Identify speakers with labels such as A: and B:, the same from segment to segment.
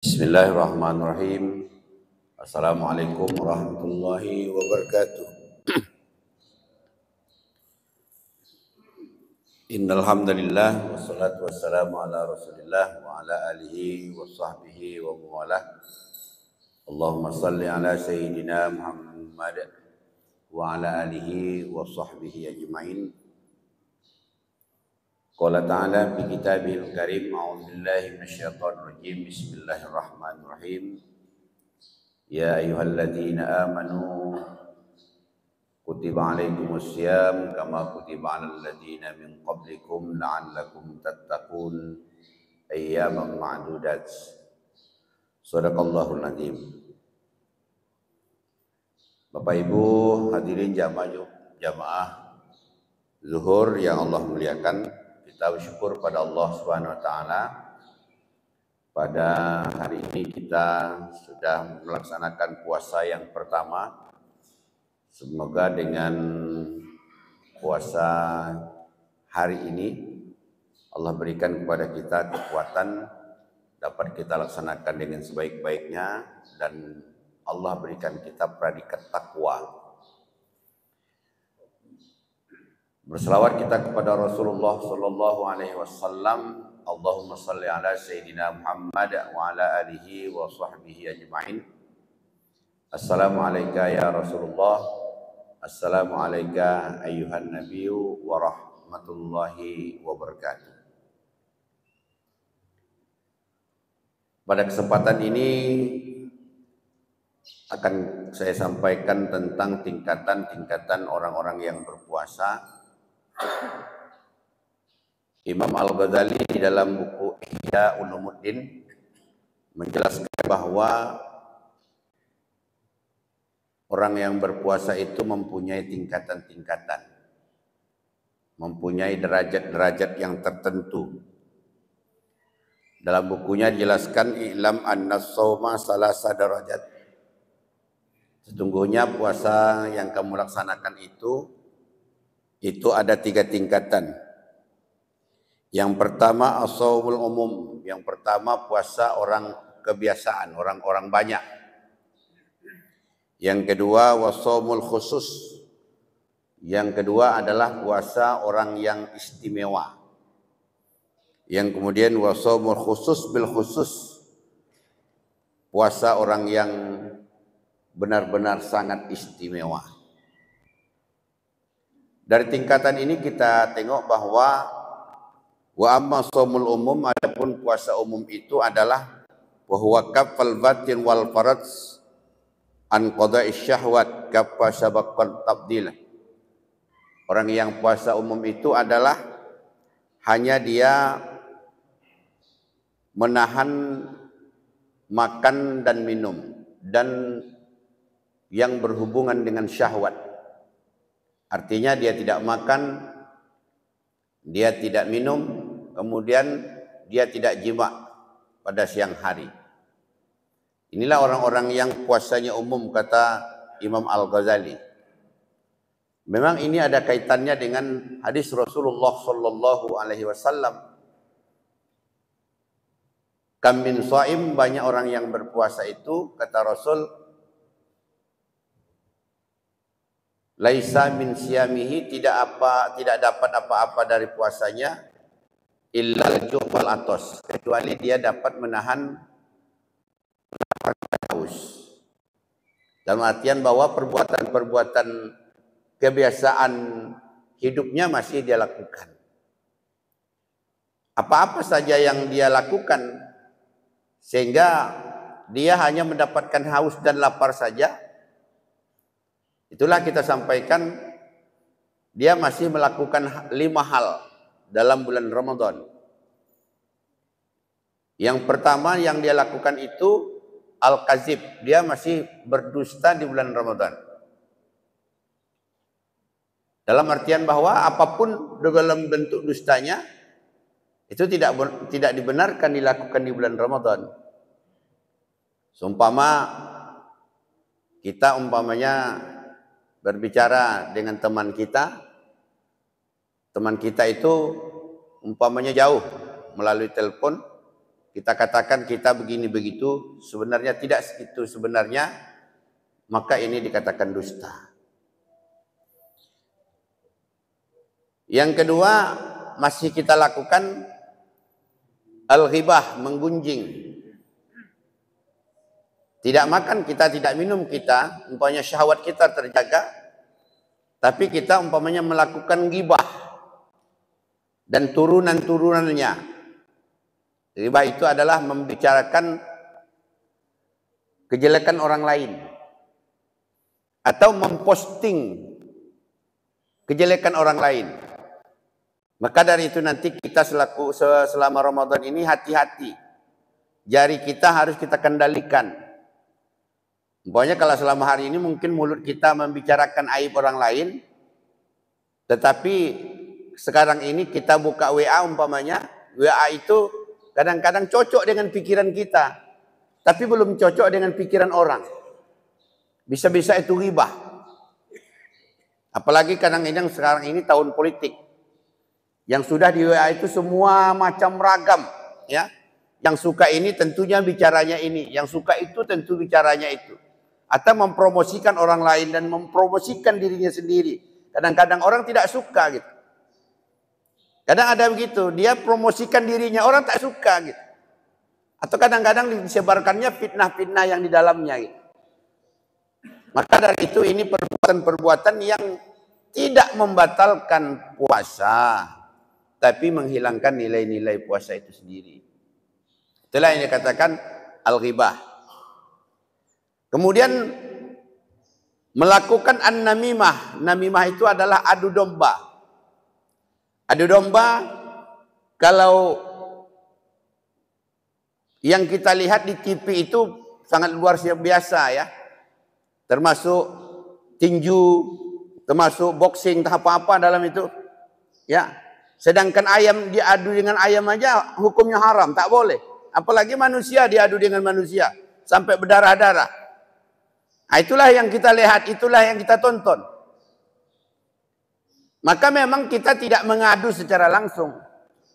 A: Bismillahirrahmanirrahim. Assalamualaikum warahmatullahi wabarakatuh. Innal hamdalillah wassalatu wassalamu ala Rasulillah wa ala alihi wa sahbihi wa mawalah. Allahumma salli ala sayyidina Muhammad wa ala alihi wa sahbihi ajma'in. Qala ta'ala fi kitabihil karim, a'udzu billahi minasyaitonir rajim. Bismillahirrahmanirrahim. Ya ayyuhalladzina amanu kutiba alaikumus syiyam kama kutiba alal ladzina min qablikum la'allakum tattaqun ayyaman ma'dudat. Shadaqallahul azim. Bapak Ibu hadirin jamaah zuhur yang Allah muliakan, kita bersyukur pada Allah Subhanahu wa taala. Pada hari ini kita sudah melaksanakan puasa yang pertama. Semoga dengan puasa hari ini Allah berikan kepada kita kekuatan dapat kita laksanakan dengan sebaik-baiknya dan Allah berikan kita predikat takwa. Berselawat kita kepada Rasulullah sallallahu alaihi wasallam. Allahumma salli ala sayyidina Muhammad wa ala alihi wa sahbihi ajma'in. Assalamu alayka ya Rasulullah. Assalamu alayka ayyuhan nabiyyu wa rahmatullahi wa barakatuh. Pada kesempatan ini akan saya sampaikan tentang tingkatan-tingkatan orang-orang yang berpuasa. Imam Al-Ghazali di dalam buku Ihya Ulumuddin menjelaskan bahwa orang yang berpuasa itu mempunyai tingkatan-tingkatan, mempunyai derajat-derajat yang tertentu. Dalam bukunya dijelaskan i'lam annas-shauma salasa darajat. Sesungguhnya puasa yang kamu laksanakan itu ada 3 tingkatan. Yang pertama as-shaumul umum, yang pertama puasa orang kebiasaan, orang-orang banyak. Yang kedua was-shaumul khusus, yang kedua adalah puasa orang yang istimewa. Yang kemudian was-shaumul khusus bil khusus, puasa orang yang benar-benar sangat istimewa. Dari tingkatan ini kita tengok bahwa wa amma shaumul umum, adapun puasa umum itu adalah wa huwa kaffal batin wal faraj an qada'i syahwat kaffa sabaqat tabdil. Orang yang puasa umum itu adalah hanya dia menahan makan dan minum dan yang berhubungan dengan syahwat. Artinya dia tidak makan, dia tidak minum, kemudian dia tidak jima pada siang hari. Inilah orang-orang yang puasanya umum, kata Imam Al-Ghazali. Memang ini ada kaitannya dengan hadis Rasulullah sallallahu alaihi wasallam. Kam min shaim, banyak orang yang berpuasa itu, kata Rasul, laisa min siyamihi, tidak dapat apa-apa dari puasanya illal ju' wal atos, kecuali dia dapat menahan haus. Dalam artian bahwa perbuatan-perbuatan kebiasaan hidupnya masih dia lakukan. Apa-apa saja yang dia lakukan sehingga dia hanya mendapatkan haus dan lapar saja, itulah kita sampaikan dia masih melakukan 5 hal dalam bulan Ramadan. Yang pertama yang dia lakukan itu al-kazib, dia masih berdusta di bulan Ramadan. Dalam artian bahwa apapun dalam bentuk dustanya itu tidak dibenarkan dilakukan di bulan Ramadan. Kita umpamanya berbicara dengan teman kita itu umpamanya jauh melalui telepon, kita katakan kita begini begitu, sebenarnya tidak itu sebenarnya, maka ini dikatakan dusta. Yang kedua, masih kita lakukan al-ghibah, menggunjing. Tidak makan kita, tidak minum kita, umpamanya syahwat kita terjaga, tapi kita umpamanya melakukan ghibah dan turunan-turunannya. Ghibah itu adalah membicarakan kejelekan orang lain atau memposting kejelekan orang lain. Maka dari itu nanti kita selama Ramadan ini hati-hati. Jari kita harus kita kendalikan. Umpamanya kalau selama hari ini mungkin mulut kita membicarakan aib orang lain, tetapi sekarang ini kita buka WA umpamanya, WA itu kadang-kadang cocok dengan pikiran kita, tapi belum cocok dengan pikiran orang. Bisa-bisa itu ghibah. Apalagi kadang-kadang sekarang ini tahun politik. Yang sudah di WA itu semua macam ragam, ya. Yang suka ini tentunya bicaranya ini, yang suka itu tentu bicaranya itu. Atau mempromosikan orang lain dan mempromosikan dirinya sendiri. Kadang-kadang orang tidak suka gitu. Kadang ada begitu, dia promosikan dirinya, orang tak suka gitu. Atau kadang-kadang disebarkannya fitnah-fitnah yang di dalamnya gitu. Maka dari itu ini perbuatan-perbuatan yang tidak membatalkan puasa, tapi menghilangkan nilai-nilai puasa itu sendiri. Itulah yang dikatakan al-ghibah. Kemudian melakukan an-namimah. Namimah itu adalah adu domba. Adu domba, kalau yang kita lihat di TV itu sangat luar biasa ya. Termasuk tinju, termasuk boxing, apa-apa dalam itu. Ya. Sedangkan ayam diadu dengan ayam aja hukumnya haram, tak boleh. Apalagi manusia diadu dengan manusia sampai berdarah-darah. Nah, itulah yang kita lihat, itulah yang kita tonton. Maka memang kita tidak mengadu secara langsung,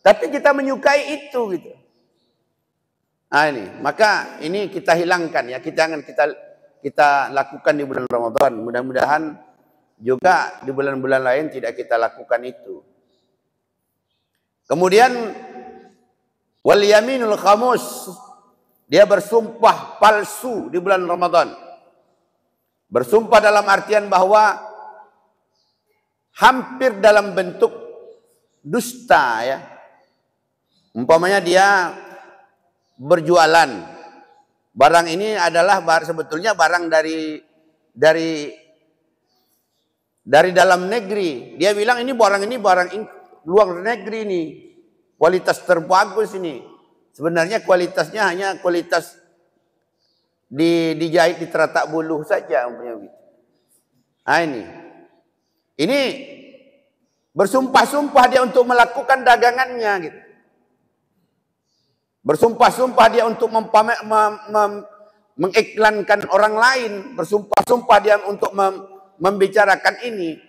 A: tapi kita menyukai itu gitu. Nah ini, maka ini kita hilangkan ya, kita lakukan di bulan Ramadan. Mudah-mudahan juga di bulan-bulan lain tidak kita lakukan itu. Kemudian wal yaminul khamus, dia bersumpah palsu di bulan Ramadan. Bersumpah dalam artian bahwa hampir dalam bentuk dusta ya. Umpamanya dia berjualan. Barang ini adalah sebetulnya barang dari dalam negeri. Dia bilang ini barang luar negeri ini, kualitas terbagus ini. Sebenarnya kualitasnya hanya kualitas dijahit di teratak buluh saja. Nah ini bersumpah-sumpah dia untuk melakukan dagangannya gitu. Bersumpah-sumpah dia untuk mengiklankan orang lain. Bersumpah-sumpah dia untuk membicarakan ini.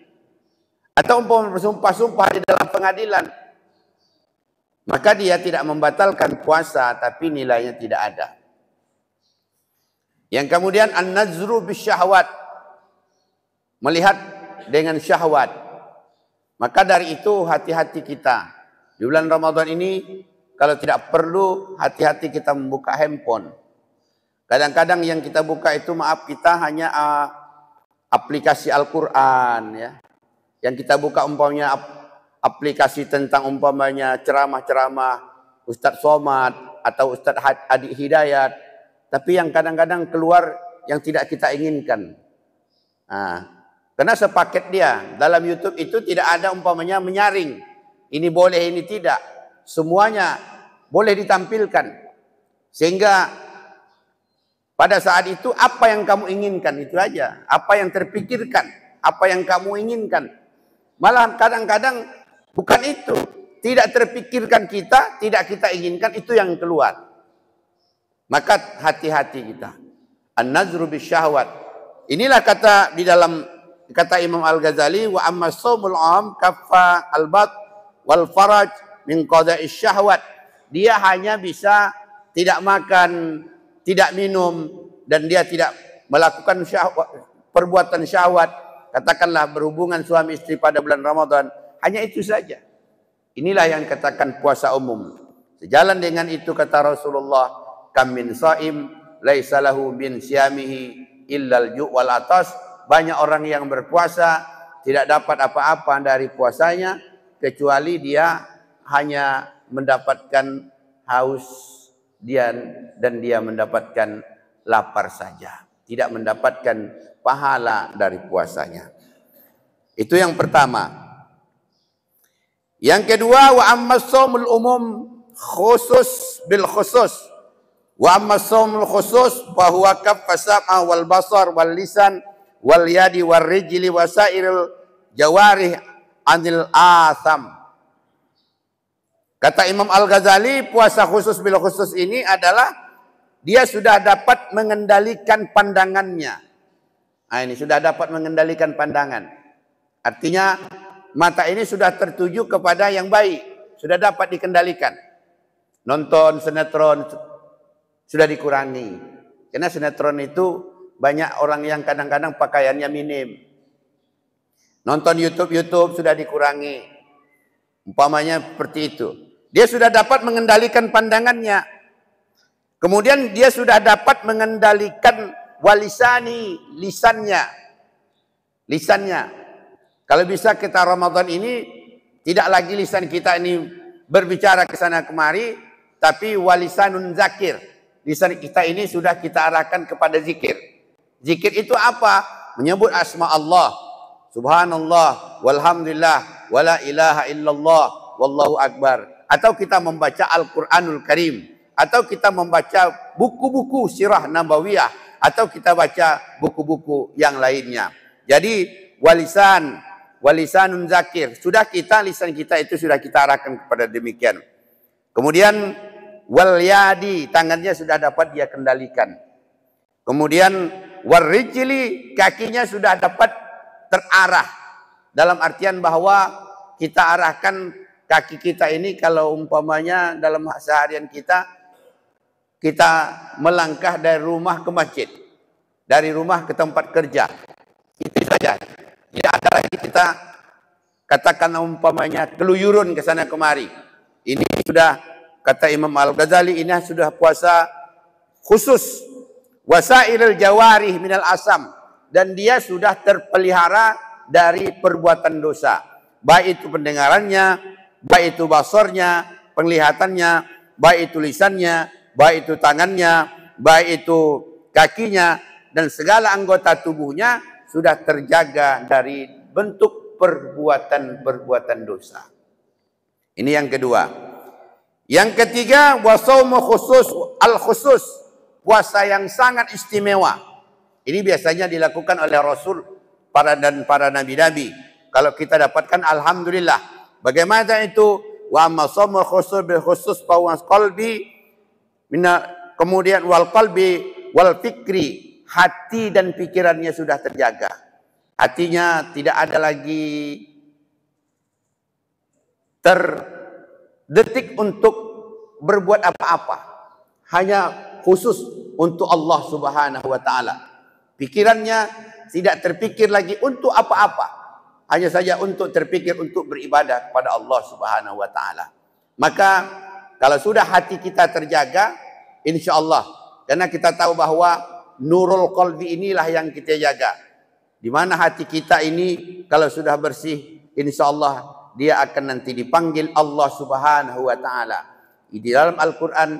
A: Atau bersumpah-sumpah di dalam pengadilan. Maka dia tidak membatalkan puasa, tapi nilainya tidak ada. Yang kemudian an-nazru bisyahwat. Melihat dengan syahwat. Maka dari itu hati-hati kita. Di bulan Ramadan ini, kalau tidak perlu, hati-hati kita membuka handphone. Kadang-kadang yang kita buka itu, maaf, kita hanya aplikasi Al-Quran ya. Yang kita buka umpamanya aplikasi tentang umpamanya ceramah-ceramah Ustadz Somad atau Ustadz Adik Hidayat, tapi yang kadang-kadang keluar yang tidak kita inginkan. Nah, karena sepaket dia dalam YouTube itu tidak ada umpamanya menyaring. Ini boleh, ini tidak. Semuanya boleh ditampilkan. Sehingga pada saat itu apa yang kamu inginkan itu aja. Apa yang terpikirkan, apa yang kamu inginkan. Malah kadang-kadang bukan itu. Tidak terpikirkan kita, tidak kita inginkan, itu yang keluar. Maka hati-hati kita. An-nazru bisyahwat. Inilah kata di dalam kata Imam Al-Ghazali, wa amma shaumul 'am kaffa al-bat wal faraj min qada'i syahwat. Dia hanya bisa tidak makan, tidak minum, dan dia tidak melakukan perbuatan syahwat, katakanlah berhubungan suami istri pada bulan Ramadan, hanya itu saja. Inilah yang dikatakan puasa umum. Sejalan dengan itu kata Rasulullah, kam min shaim laisa lahu min siyamihi illal ju' wal atas. Banyak orang yang berpuasa tidak dapat apa-apa dari puasanya kecuali dia hanya mendapatkan haus dan dia mendapatkan lapar saja, tidak mendapatkan pahala dari puasanya. Itu yang pertama. Yang kedua, wa amma shaumul umum khusus bil khusus. Wa amma shaumul khusus fa huwa kaffa sam'a wal basar wal lisan wal yadi wal rijli wasairil jawarih anil asam. Kata Imam Al-Ghazali, puasa khusus bil khusus ini adalah dia sudah dapat mengendalikan pandangannya. Nah, ini sudah dapat mengendalikan pandangan. Artinya mata ini sudah tertuju kepada yang baik, sudah dapat dikendalikan. Nonton sinetron sudah dikurangi. Karena sinetron itu banyak orang yang kadang-kadang pakaiannya minim. Nonton YouTube sudah dikurangi. Umpamanya seperti itu. Dia sudah dapat mengendalikan pandangannya. Kemudian dia sudah dapat mengendalikan walisani, lisannya. Kalau bisa kita Ramadan ini tidak lagi lisan kita ini berbicara ke sana kemari, tapi walisanun zakir. Lisan kita ini sudah kita arahkan kepada zikir. Zikir itu apa? Menyebut asma Allah. Subhanallah, walhamdulillah, wala ilaha illallah, wallahu akbar. Atau kita membaca Al-Quranul Karim. Atau kita membaca buku-buku sirah nabawiyah. Atau kita baca buku-buku yang lainnya. Jadi walisanun zakir. Sudah lisan kita itu sudah kita arahkan kepada demikian. Kemudian wal yadi, tangannya sudah dapat dia kendalikan. Kemudian wal rijli, kakinya sudah dapat terarah. Dalam artian bahwa kita arahkan kaki kita ini, kalau umpamanya dalam seharian kita melangkah dari rumah ke masjid, dari rumah ke tempat kerja, itu saja. Tidak ada lagi kita katakan umpamanya keluyurun ke sana kemari. Ini sudah kata Imam Al-Ghazali, ini sudah puasa khusus. Wasairil jawarih minal asam, dan dia sudah terpelihara dari perbuatan dosa. Baik itu pendengarannya, baik itu basornya, penglihatannya, baik itu lisannya, baik itu tangannya, baik itu kakinya, dan segala anggota tubuhnya sudah terjaga dari bentuk perbuatan dosa. Ini yang kedua. Yang ketiga, wasaumu khusus al-khusus, puasa yang sangat istimewa. Ini biasanya dilakukan oleh Rasul dan para nabi-nabi. Kalau kita dapatkan, alhamdulillah. Bagaimana itu? Wa amma shaumul khusus bil khusus fa qalbi kemudian wal qalbi wal fikri, hati dan pikirannya sudah terjaga. Hatinya tidak ada lagi terdetik untuk berbuat apa-apa, hanya khusus untuk Allah Subhanahu wa taala. Pikirannya tidak terpikir lagi untuk apa-apa, hanya saja untuk terpikir untuk beribadah kepada Allah Subhanahu wa taala. Maka kalau sudah hati kita terjaga, insyaallah, karena kita tahu bahwa nurul qalbi inilah yang kita jaga. Di mana hati kita ini kalau sudah bersih, insyaallah dia akan nanti dipanggil Allah Subhanahu wa taala. Di dalam Al-Qur'an,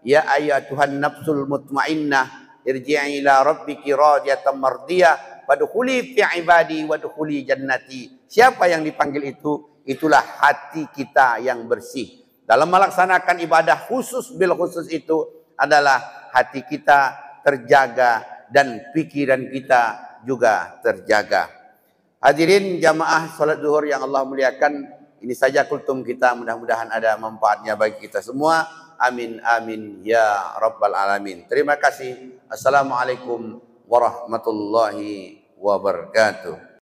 A: ya ayyatuhan nafsul mutmainnah irji'i ila rabbiki radiyatan mardiyah wadkhuli fi ibadi wadkhuli jannati. Siapa yang dipanggil itu? Itulah hati kita yang bersih. Dalam melaksanakan ibadah khusus bil khusus itu adalah hati kita terjaga dan pikiran kita juga terjaga. Hadirin jamaah salat zuhur yang Allah muliakan, ini saja kultum kita, mudah-mudahan ada manfaatnya bagi kita semua. Amin amin ya rabbal alamin. Terima kasih. Assalamualaikum warahmatullahi wabarakatuh.